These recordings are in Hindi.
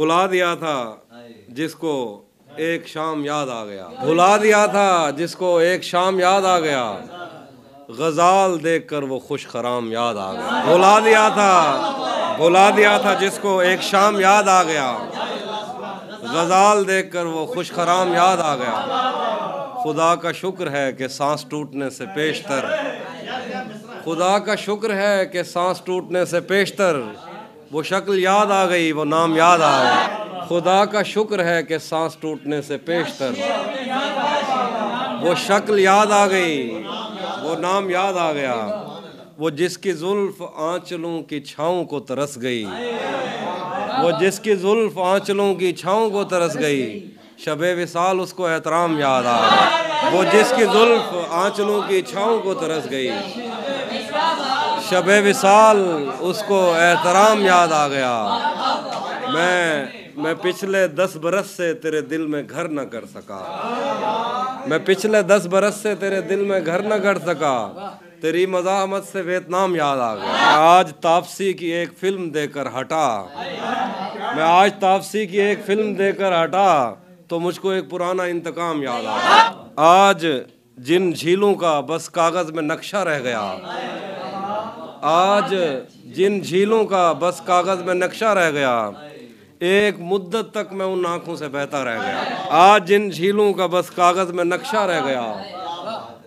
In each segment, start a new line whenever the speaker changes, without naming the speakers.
भुला दिया था जिसको एक शाम याद आ गया, भुला दिया था जिसको एक शाम याद आ गया, गजाल देखकर वो खुश खराम याद आ गया। भुला दिया था जिसको एक शाम याद आ गया, गजाल देखकर वो खुश खराम याद आ गया। खुदा का शुक्र है कि सांस टूटने से पेशतर, खुदा का शुक्र है कि सांस टूटने से पेशतर वो शक्ल याद आ गई, वो नाम याद आ गया। खुदा का शुक्र है कि सांस टूटने से पेशतर वो शक्ल याद आ गई, वो नाम याद आ गया। वो जिसकी जुल्फ आंचलों की छाँव को तरस गई, वो जिसकी जुल्फ आंचलों की छाँव को तरस गई, शबे विसाल उसको एहतराम याद आ गया। वो जिसकी जुल्फ आंचलों की छाँव को तरस गई, शबे विसाल उसको एहतराम याद आ गया। मैं पिछले 10 बरस से तेरे दिल में घर न कर सका, मैं पिछले 10 बरस से तेरे दिल में घर न कर सका, तेरी मज़ाहमत से वियतनाम याद आ गया। आज तापसी की एक फिल्म देकर हटा, मैं आज तापसी की एक फिल्म देकर हटा तो मुझको एक पुराना इंतकाम याद आ गया। आज जिन झीलों का बस कागज़ में नक्शा रह गया, आज जिन झीलों का बस कागज़ में नक्शा रह गया, एक मुद्दत तक मैं उन आँखों से बहता रह गया। आज जिन झीलों का बस कागज़ में नक्शा रह गया,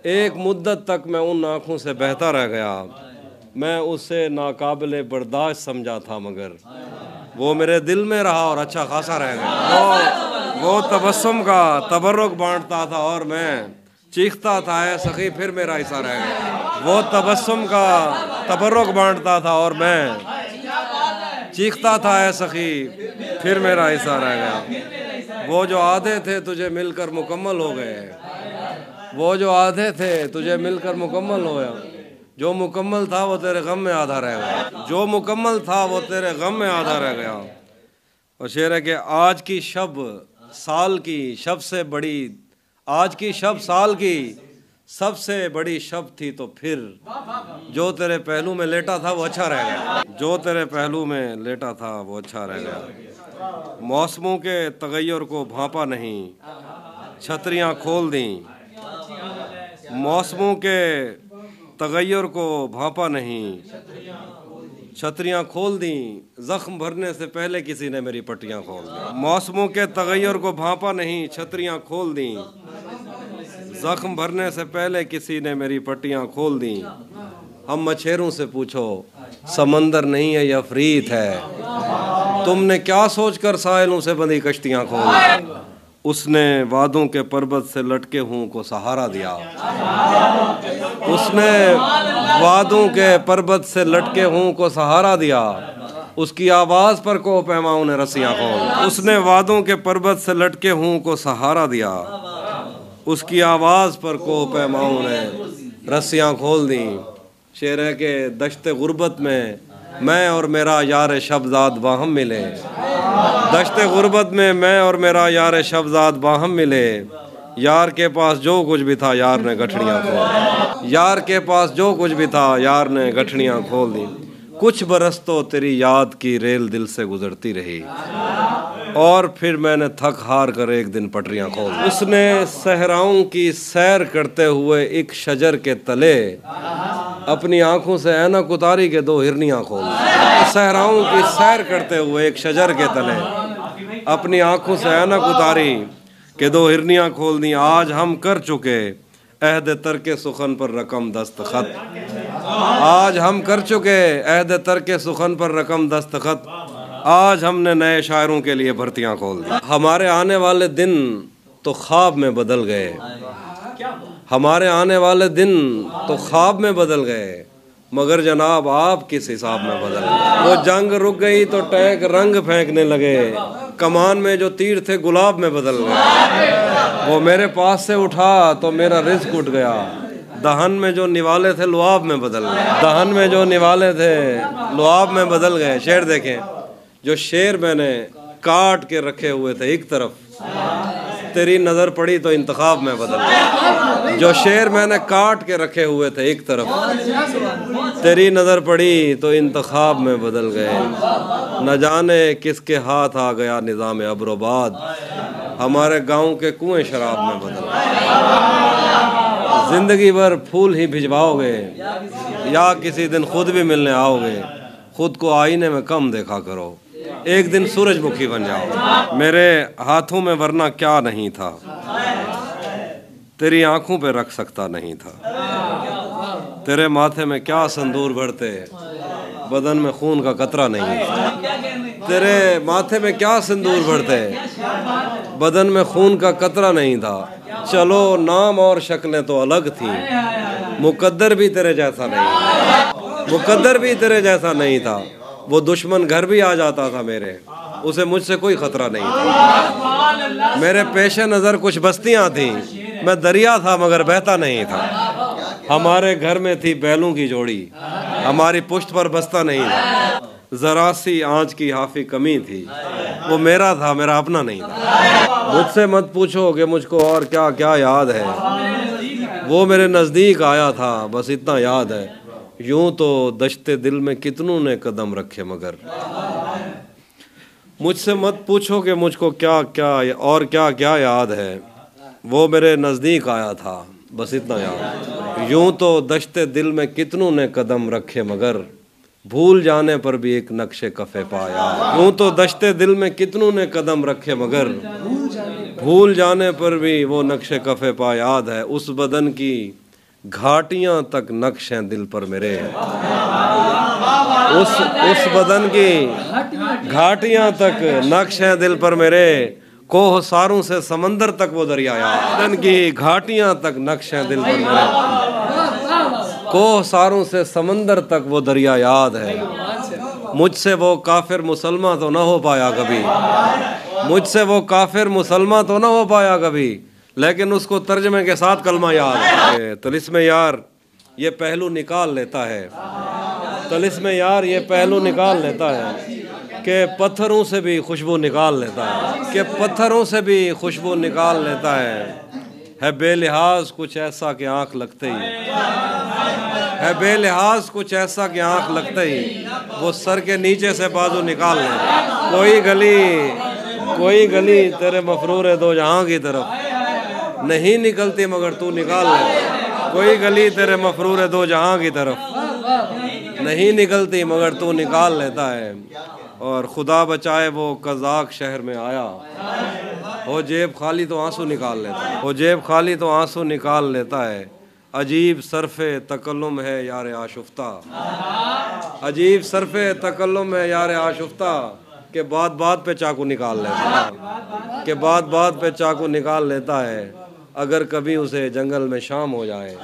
एक मुद्दत तक मैं उन आँखों से बहता रह गया। मैं उसे नाकाबिले बर्दाश्त समझा था मगर वो मेरे दिल में रहा और अच्छा खासा रह गया। वो तबस्सुम का तबर्रुक बांटता था और मैं चीखता था ऐ सखी फिर मेरा हिस्सा रह गया। वो तबस्सुम का तबर्रुक बांटता था और मैं चीखता था ऐ सखी फिर मेरा हिस्सा रह गया। वो जो आधे थे तुझे मिलकर मुकम्मल हो गए, वो जो आधे थे तुझे मिलकर मुकम्मल हो गया। जो मुकम्मल था वो तेरे गम में आधा रह गया, जो मुकम्मल था वो तेरे गम में आधा रह गया। और शेर है कि आज की शब साल की शब से बड़ी, आज की शब साल की सबसे बड़ी शब थी तो फिर जो तेरे पहलू में लेटा था वो अच्छा रह गया, जो तेरे पहलू में लेटा था वो अच्छा रह गया। मौसमों के तगय्युर को भांपा नहीं, छतरियाँ खोल दी, मौसमों के तगय्युर को भांपा नहीं, छतरियाँ खोल दी, जख्म भरने से पहले किसी ने मेरी पट्टियाँ खोल दी। मौसमों के तगय्युर को भांपा नहीं, छतरियाँ खोल दी, जख्म भरने से पहले किसी ने मेरी पट्टियाँ खोल दी। हम मछेरों से पूछो समंदर नहीं है या अफरीत है, तुमने क्या सोचकर साहिलों से बंधी कश्तियाँ खोल। उसने वादों के पर्वत से लटके हूँ को सहारा दिया, उसने वादों के पर्वत से लटके हूँ को सहारा दिया, उसकी आवाज़ पर को पैमाओं ने रस्सियाँ खोल। उसने वादों के पर्वत से लटके हूँ को सहारा दिया, उसकी आवाज़ पर को पैमाओं ने रस्सियाँ खोल दी। शेर है कि दश्ते गुर्बत में मैं और मेरा यार शबज़ाद बाहम मिले, दश्ते गुर्बत में मैं और मेरा यार शबज़ाद बाहम मिले, यार के पास जो कुछ भी था यार ने गठड़ियाँ खोल, यार के पास जो कुछ भी था यार ने गठड़ियाँ खोल दी। कुछ बरस तो तेरी याद की रेल दिल से गुजरती रही और फिर मैंने थक हार कर एक दिन पटरियाँ खोल दी। उसने सहराओं की सैर करते हुए एक शजर के तले अपनी आंखों से ऐनक उतारी के 2 हिरनियाँ खोल दी। सहराओं की सैर करते हुए एक शजर के तले अपनी आंखों से ऐनक उतारी के 2 हिरनियाँ खोल दी। आज हम कर चुके अहद तरके सुखन पर रकम दस्तखत, आज हम कर चुके अहद तरके सुखन पर रकम दस्तखत, आज हमने नए शायरों के लिए भर्तियाँ खोल दी। हमारे आने वाले दिन तो ख्वाब में बदल गए, हमारे आने वाले दिन तो ख्वाब में बदल गए, मगर जनाब आप किस हिसाब में बदल गए। वो जंग रुक गई तो टैक रंग फेंकने लगे, कमान में जो तीर थे गुलाब में बदल गए। वो मेरे पास से उठा तो मेरा रिज़्क उठ गया, दहन में जो निवाले थे लुआब में बदल गए, दहन में जो निवाले थे लुआब में बदल गए। शेर देखें, जो शेर मैंने काट के रखे हुए थे एक तरफ, तेरी नज़र पड़ी तो इंतखाब में बदल गए। जो शेर मैंने काट के रखे हुए थे एक तरफ, तेरी नज़र पड़ी तो इंतखाब में बदल गए। न जाने किसके हाथ आ गया निज़ाम अब्रोबाद, हमारे गांव के कुएं शराब में बदल गए। जिंदगी भर फूल ही भिजवाओगे या किसी दिन खुद भी मिलने आओगे, खुद को आईने में कम देखा करो, एक दिन सूरजमुखी बन जाओ। मेरे हाथों में वरना क्या नहीं था, तेरी आंखों पे रख सकता नहीं था। तेरे माथे में क्या संदूर भरते, बदन में खून का कतरा नहीं था। तेरे माथे में क्या सिंदूर भरते, बदन में खून का कतरा नहीं था। चलो नाम और शक्लें तो अलग थी, मुकद्दर भी तेरे जैसा नहीं, मुकद्दर भी तेरे जैसा नहीं था। वो दुश्मन घर भी आ जाता था मेरे, उसे मुझसे कोई खतरा नहीं था। मेरे पेशे नज़र कुछ बस्तियां थीं, मैं दरिया था मगर बहता नहीं था। हमारे घर में थी बैलों की जोड़ी, हमारी पुश्त पर बस्ता नहीं था। जरा सी आँच की हाफी कमी थी, वो मेरा था, मेरा अपना नहीं था। मुझसे मत पूछो कि मुझको और क्या क्या याद है, वो मेरे नज़दीक आया था बस इतना याद है। यूं तो दश्ते दिल में कितनों ने कदम रखे मगर, मुझसे मत पूछो कि मुझको क्या क्या और क्या क्या याद है, वो मेरे नज़दीक आया था बस इतना याद। यूं तो दश्ते दिल में कितनों ने कदम रखे मगर, भूल जाने पर भी एक नक्शे कफ़े पाया। यूं तो दश्ते दिल में कितनों ने कदम रखे मगर, भूल जाने पर भी वो नक्शे कफ़े पा याद है। उस बदन की घाटियां तक नक्श हैं दिल पर मेरे, उस बदन की घाटियां तक नक्श हैं दिल पर मेरे। कोह सारों से समंदर तक वो दरिया याद, बदन की घाटियां तक नक्श हैं दिल पर मेरे। कोह सारों से समंदर तक वो दरिया याद है। मुझसे वो काफिर मुसलमान तो ना हो पाया कभी, मुझसे वो काफिर मुसलमान तो ना हो पाया कभी, लेकिन उसको तर्जमे के साथ कलमा याद है। तिलिस्म यार ये पहलू निकाल लेता है, तिलिस्म यार ये पहलू निकाल लेता है कि पत्थरों से भी खुशबू निकाल लेता है, कि पत्थरों से भी खुशबू निकाल लेता है बेलिहाज कुछ ऐसा कि आँख लगते ही, है बेलिहाज कुछ ऐसा कि आँख लगते ही वो सर के नीचे से बाजू निकाल ले। कोई गली तेरे मफरूर दो जहाँ की तरफ नहीं निकलती मगर तू निकाल ले। कोई गली तेरे मफरूर दो जहाँ की तरफ नहीं निकलती मगर तू निकाल लेता है। और खुदा बचाए वो कज़ाक शहर में आया, हो जेब खाली तो आंसू निकाल लेता है, हो जेब खाली तो आंसू निकाल लेता है। अजीब सरफ़े तकल्लुम है यार आशुफ्ता, अजीब सरफ़े तकल्लुम है यार आशुफ्ता, के बात पे चाकू निकाल लेता है, के बात पे चाकू निकाल लेता है। अगर कभी उसे जंगल में शाम हो जाए,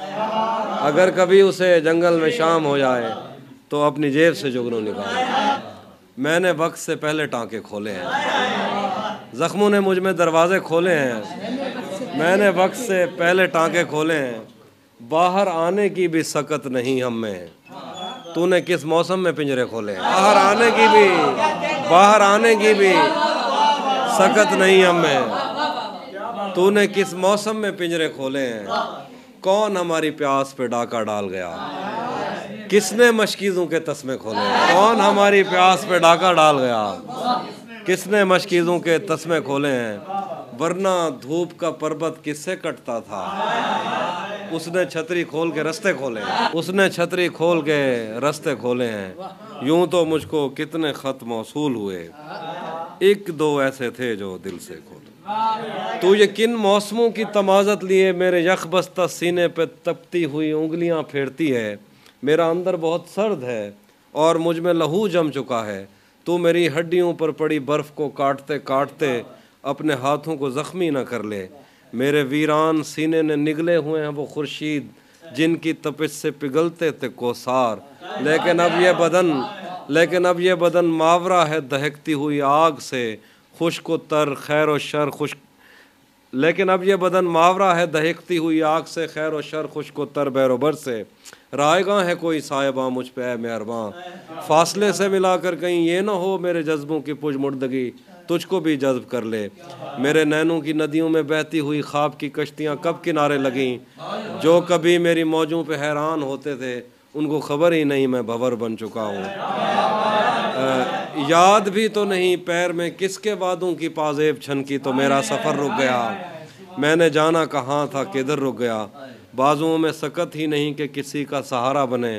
अगर कभी उसे जंगल में शाम हो जाए तो अपनी जेब से जुगनू निकाल। मैंने वक्त से पहले टाँके खोले हैं, ज़ख्मों ने मुझ में दरवाज़े खोले हैं। मैंने वक्त से पहले टाँके खोले हैं, बाहर आने की भी सकत नहीं हम में, तूने किस मौसम में पिंजरे खोले हैं। बाहर आने की भी सकत नहीं हम में, तूने किस मौसम में पिंजरे खोले हैं। कौन हमारी प्यास पे डाका डाल गया, किसने मशकीज़ों के तस्मे खोले हैं। कौन हमारी प्यास पे डाका डाल गया, किसने मशकीज़ों के तस्मे खोले हैं। वरना धूप का पर्वत किससे कटता था, उसने छतरी खोल के रास्ते खोले हैं, उसने छतरी खोल के रास्ते खोले हैं। यूं तो मुझको कितने ख़त मौसूल हुए, एक दो ऐसे थे जो दिल से खोले। तू ये किन मौसमों की तमाज़त लिए मेरे यख बस्ता सीने पे तपती हुई उंगलियां फेरती है। मेरा अंदर बहुत सर्द है और मुझ में लहू जम चुका है। तू मेरी हड्डियों पर पड़ी बर्फ़ को काटते काटते अपने हाथों को ज़ख्मी न कर ले। मेरे वीरान सीने ने निगले हुए हैं वो खुर्शीद जिनकी तपिश से पिघलते थे कोसार। लेकिन अब ये बदन मावरा है दहकती हुई आग से, खुश्क व तर खैर व शर खुश्क। लेकिन अब ये बदन मावरा है दहकती हुई आग से, खैर व शर खुश्क व तर बैरोबर से। रायगा है कोई साहिबा मुझ पे मेहरबान, फासले से मिलाकर कहीं ये ना हो मेरे जज्बों की पुज मुर्दगी। तुझको भी जज्ब कर ले। मेरे नैनों की नदियों में बहती हुई ख्वाब की कश्तियाँ कब किनारे लगीं, जो कभी मेरी मौजों पे हैरान होते थे उनको खबर ही नहीं मैं भंवर बन चुका हूँ। याद भी तो नहीं पैर में किसके वादों की पाजेब छनकी तो मेरा सफ़र रुक गया। मैंने जाना कहाँ था किधर रुक गया, बाजुओं में सकत ही नहीं कि किसी का सहारा बने,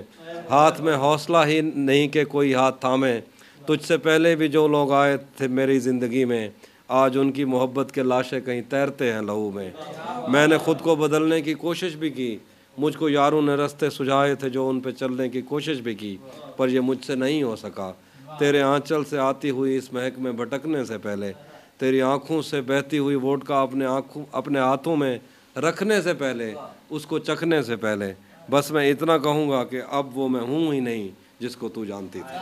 हाथ में हौसला ही नहीं कि कोई हाथ थामे। तुझसे पहले भी जो लोग आए थे मेरी ज़िंदगी में, आज उनकी मोहब्बत के लाशें कहीं तैरते हैं लहू में। मैंने ख़ुद को बदलने की कोशिश भी की, मुझको यारों ने रास्ते सुझाए थे जो उन पे चलने की कोशिश भी की, पर ये मुझसे नहीं हो सका। तेरे आंचल से आती हुई इस महक में भटकने से पहले, तेरी आँखों से बहती हुई वोडका अपने हाथों में रखने से पहले, उसको चखने से पहले, बस मैं इतना कहूँगा कि अब वो मैं हूँ ही नहीं जिसको तू जानती थी।